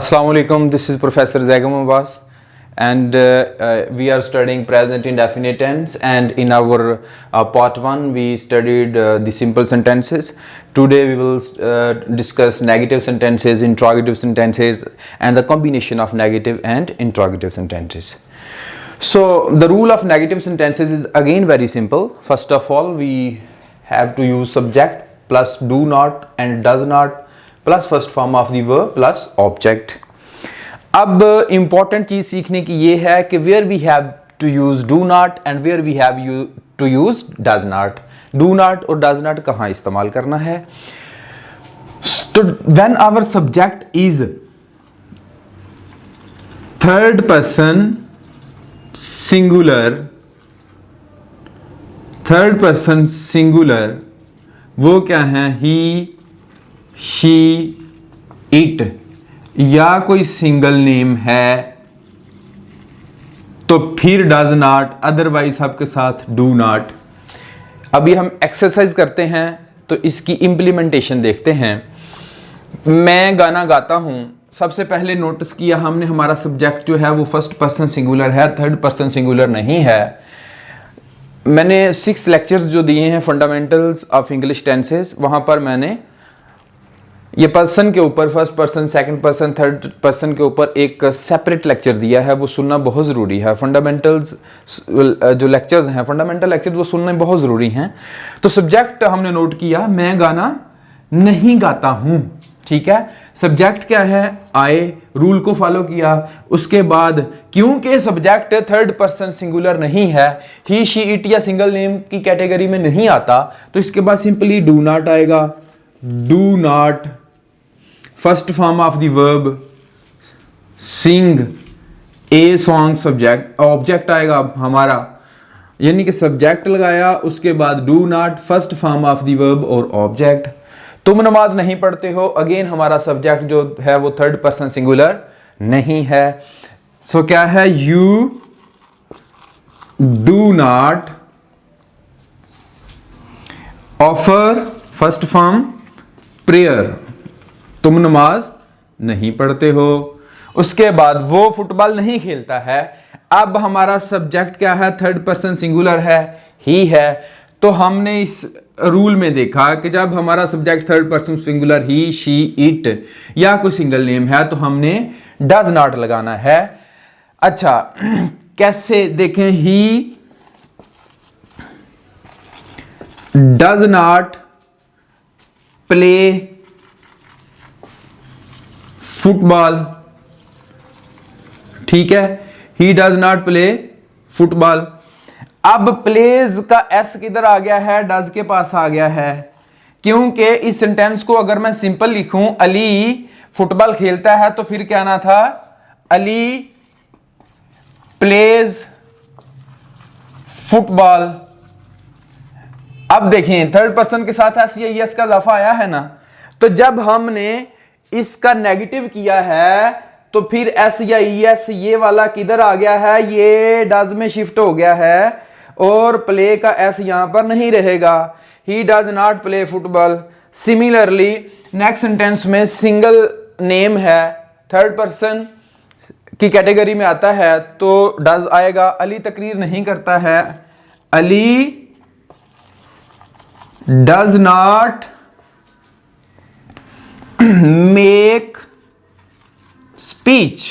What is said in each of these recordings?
Assalamu alaikum, this is Professor Zaigam Abbas and we are studying present indefinite tense, and in our part 1 we studied the simple sentences. Today we will discuss negative sentences, interrogative sentences and the combination of negative and interrogative sentences. So the rule of negative sentences is again very simple. First of all, we have to use subject plus do not and does not plus first form of the verb plus object. अब important चीज सीखने की ये है कि where we have to use do not and where we have to use does not. Do not और does not कहां इस्तेमाल करना है। तो when our subject is third person singular, third person singular वो क्या है, ही शी इट, या कोई सिंगल नेम है तो फिर डज नॉट, अदरवाइज आपके साथ डू नॉट। अभी हम एक्सरसाइज करते हैं तो इसकी इंप्लीमेंटेशन देखते हैं। मैं गाना गाता हूं, सबसे पहले नोटिस किया हमने हमारा सब्जेक्ट जो है वो फर्स्ट पर्सन सिंगुलर है, थर्ड पर्सन सिंगुलर नहीं है। मैंने 6 लेक्चर्स जो दिए हैं फंडामेंटल्स ऑफ इंग्लिश टेंसेस, वहां पर मैंने ये पर्सन के ऊपर first person, second person, third person के ऊपर एक सेपरेट लेक्चर दिया है, वो सुनना बहुत ज़रूरी है। फंडामेंटल्स जो लेक्चर्स हैं, फंडामेंटल लेक्चर्स, वो सुनने बहुत ज़रूरी हैं। तो सब्जेक्ट हमने नोट किया, मैं गाना नहीं गाता हूं, ठीक है। सब्जेक्ट क्या है, आई, रूल को फॉलो किया। उसके बाद क्योंकि सब्जेक्ट थर्ड पर्सन सिंगुलर नहीं है, ही शी इट या सिंगल नेम की कैटेगरी में नहीं आता, तो इसके बाद सिंपली डू नॉट आएगा। Do not first form of the verb sing, a song, subject object आएगा हमारा, यानी कि सब्जेक्ट लगाया, उसके बाद do not first form of the verb और ऑब्जेक्ट। तुम नमाज नहीं पढ़ते हो, अगेन हमारा सब्जेक्ट जो है वो थर्ड पर्सन सिंगुलर नहीं है। सो क्या है, you do not offer first form prayer, तुम नमाज नहीं पढ़ते हो। उसके बाद वो फुटबॉल नहीं खेलता है। अब हमारा सब्जेक्ट क्या है, थर्ड पर्सन सिंगुलर है, ही है। तो हमने इस रूल में देखा कि जब हमारा subject third person singular, he she it या कोई सिंगल नेम है, तो हमने डज नॉट लगाना है। अच्छा, कैसे देखें, he does not play football, ठीक है, he does not play football. अब प्लेज का एस किधर आ गया है, डज के पास आ गया है, क्योंकि इस सेंटेंस को अगर मैं सिंपल लिखूं, अली फुटबॉल खेलता है, तो फिर क्या ना था, अली प्लेज फुटबॉल। अब देखें थर्ड पर्सन के साथ एस या यस का इजाफा आया है ना, तो जब हमने इसका नेगेटिव किया है तो फिर एस या एस ये वाला किधर आ गया है, ये डज में शिफ्ट हो गया है और प्ले का एस यहां पर नहीं रहेगा। He does not play football. Similarly next sentence में सिंगल नेम है, थर्ड पर्सन की कैटेगरी में आता है, तो डज आएगा। अली तकरीर नहीं करता है, Ali does not make speech.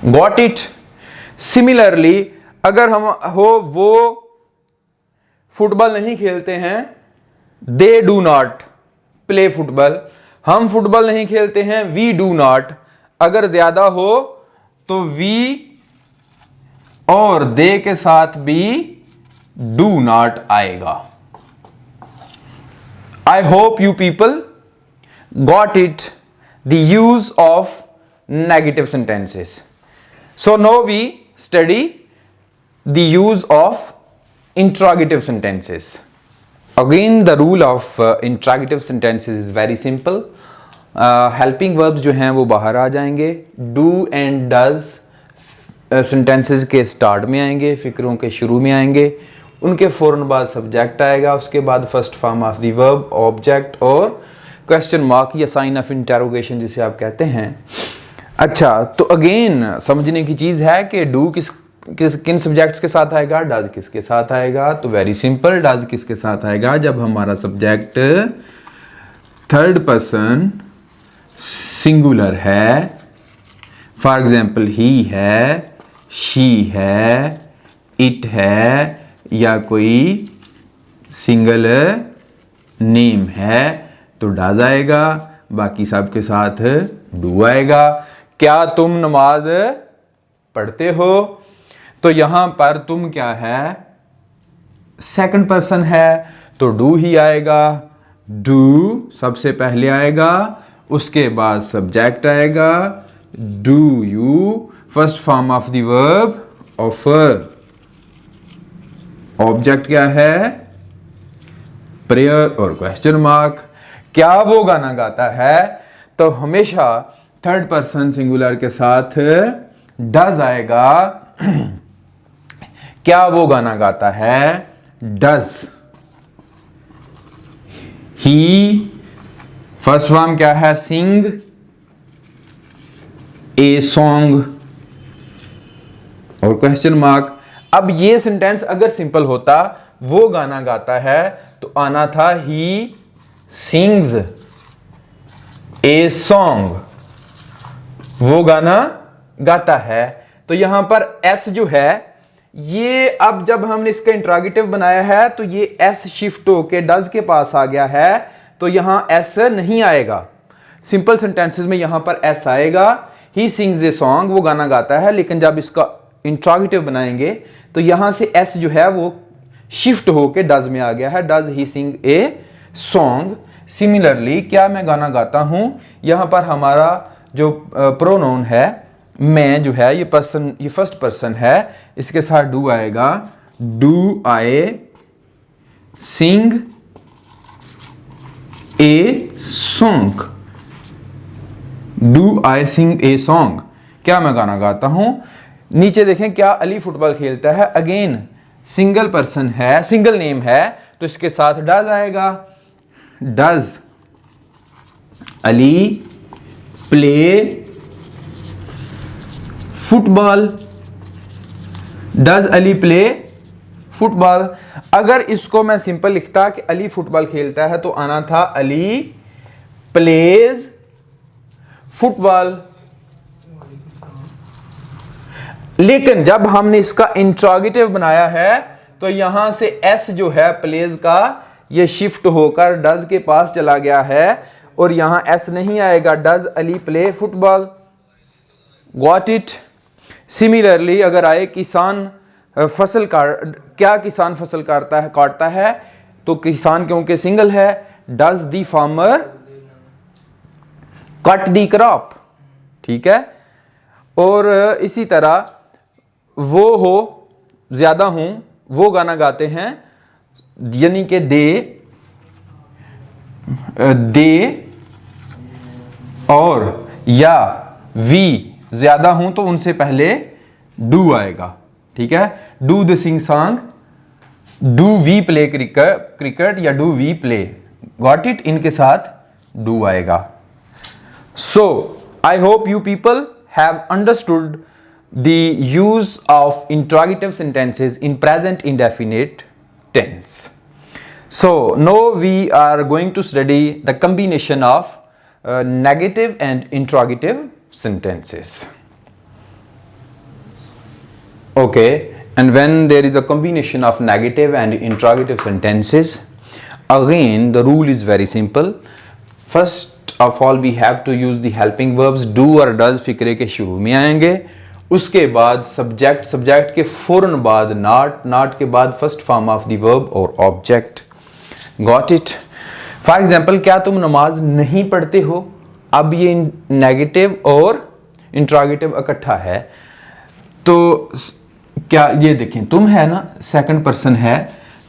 Got it. Similarly अगर हम हो, वो फुटबॉल नहीं खेलते हैं, they do not play football, हम फुटबॉल नहीं खेलते हैं, वी डू नॉट। अगर ज्यादा हो तो वी और दे के साथ भी डू नॉट आएगा। I hope you people got it, the use of negative sentences. So now we study the use of interrogative sentences. Again, the rule of interrogative sentences is very simple. Helping verbs जो हैं वो बाहर आ जाएंगे, do and does sentences के start में आएंगे, फिक्रों के शुरू में आएंगे, उनके फ़ौरन बाद सब्जेक्ट आएगा, उसके बाद first form of the verb, object और क्वेश्चन मार्क या साइन ऑफ इंटरोगेशन जिसे आप कहते हैं। अच्छा, तो अगेन समझने की चीज है कि डू किन सब्जेक्ट्स के साथ आएगा, डज किसके साथ आएगा। तो वेरी सिंपल, डज किसके साथ आएगा जब हमारा सब्जेक्ट थर्ड पर्सन सिंगुलर है। फॉर एग्जाम्पल ही है, शी है, इट है, या कोई सिंगल नेम है तो डज आएगा, बाकी सब के साथ डू आएगा। क्या तुम नमाज पढ़ते हो, तो यहां पर तुम क्या है, सेकंड पर्सन है तो डू ही आएगा। डू सबसे पहले आएगा, उसके बाद सब्जेक्ट आएगा, do you first form of the verb offer. Object क्या है, प्रेयर और क्वेश्चन मार्क। क्या वो गाना गाता है, तो हमेशा थर्ड पर्सन सिंगुलर के साथ डज आएगा। क्या वो गाना गाता है, डज ही। फर्स्ट फॉर्म क्या है, सिंग ए सॉन्ग और क्वेश्चन मार्क। अब ये सेंटेंस अगर सिंपल होता, वो गाना गाता है, तो आना था ही सिंग्स ए सॉन्ग, वो गाना गाता है। तो यहां पर एस जो है ये, अब जब हमने इसका इंट्रोगेटिव बनाया है तो ये एस शिफ्ट होके डज के पास आ गया है, तो यहां एस नहीं आएगा। सिंपल सेंटेंसेस में यहां पर एस आएगा, ही सिंग्स ए सॉन्ग, वो गाना गाता है। लेकिन जब इसका इंट्रोगेटिव बनाएंगे तो यहां से एस जो है वो शिफ्ट होके डज में आ गया है, does he sing a song. Similarly क्या मैं गाना गाता हूं, यहां पर हमारा जो प्रोनाउन है मैं जो है, ये पर्सन, ये फर्स्ट पर्सन है, इसके साथ डू आएगा। Do I sing a song, do I sing a song, क्या मैं गाना गाता हूं। नीचे देखें, क्या अली फुटबॉल खेलता है, अगेन सिंगल पर्सन है, सिंगल नेम है, तो इसके साथ डज आएगा। Does Ali play football, does Ali play football. अगर इसको मैं सिंपल लिखता कि अली फुटबॉल खेलता है, तो आना था अली प्लेज फुटबॉल। लेकिन जब हमने इसका इंट्रोगेटिव बनाया है, तो यहां से एस जो है प्लेज का, ये शिफ्ट होकर डज के पास चला गया है, और यहां एस नहीं आएगा, does Ali play football. Got it. Similarly अगर आए किसान फसल काट, क्या किसान फसल काटता है, तो किसान क्योंकि सिंगल है, does the farmer cut the crop, ठीक है। और इसी तरह वो हो, ज्यादा हूं, वो गाना गाते हैं, यानी कि दे और या वी ज्यादा हूं, तो उनसे पहले डू आएगा, ठीक है। Do the sing song, do we play cricket या do we play, got it, इनके साथ डू आएगा। So I hope you people have understood the use of interrogative sentences in present indefinite tense. So now we are going to study the combination of negative and interrogative sentences. Okay, and when there is a combination of negative and interrogative sentences, again the rule is very simple. First of all we have to use the helping verbs do और does फिक्रे के शुरू में आएंगे, उसके बाद subject के फौरन बाद नॉट के बाद first form of the verb और object. Got it. For example, क्या तुम नमाज नहीं पढ़ते हो, अब ये नेगेटिव और इंट्रोगेटिव इकट्ठा है, तो क्या ये देखें, तुम है ना, सेकंड पर्सन है,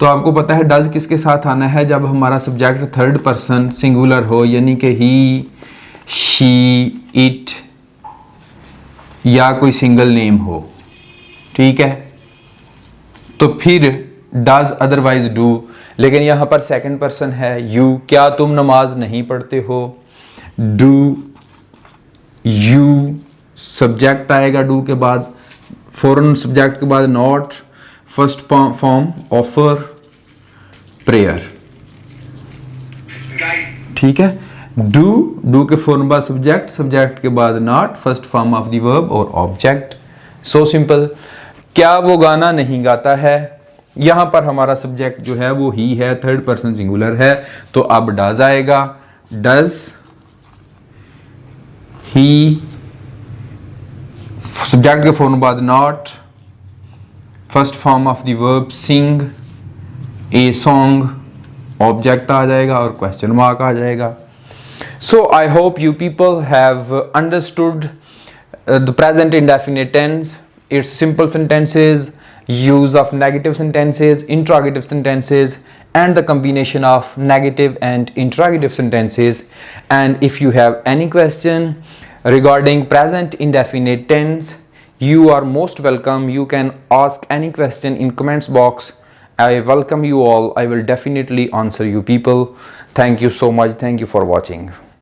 तो आपको पता है डज किसके साथ आना है, जब हमारा सब्जेक्ट थर्ड पर्सन सिंगुलर हो, यानी कि ही, शी, इट या कोई सिंगल नेम हो, ठीक है, तो फिर डज अदरवाइज डू। लेकिन यहाँ पर सेकंड पर्सन है यू, क्या तुम नमाज नहीं पढ़ते हो। डू यू, सब्जेक्ट आएगा डू के बाद, फॉरन सब्जेक्ट के बाद not, first form offer prayer, ठीक है। डू के फॉर्म बाद सब्जेक्ट, सब्जेक्ट के बाद not, first form of the verb और ऑब्जेक्ट, सो सिंपल। क्या वो गाना नहीं गाता है, यहां पर हमारा सब्जेक्ट जो है वो ही है, थर्ड पर्सन सिंगुलर है, तो अब डज आएगा। डज ही, सब्जेक्ट के फॉर्म बाद not, first form of the verb sing a song, object आ जाएगा और क्वेश्चन मार्क आ जाएगा। So I hope you people have understood the present indefinite tense, its simple sentences, use of negative sentences, interrogative sentences, and the combination of negative and interrogative sentences. And if you have any question regarding present indefinite tense, you are most welcome. You can ask any question in comments box. I welcome you all. I will definitely answer you people. Thank you so much. Thank you for watching.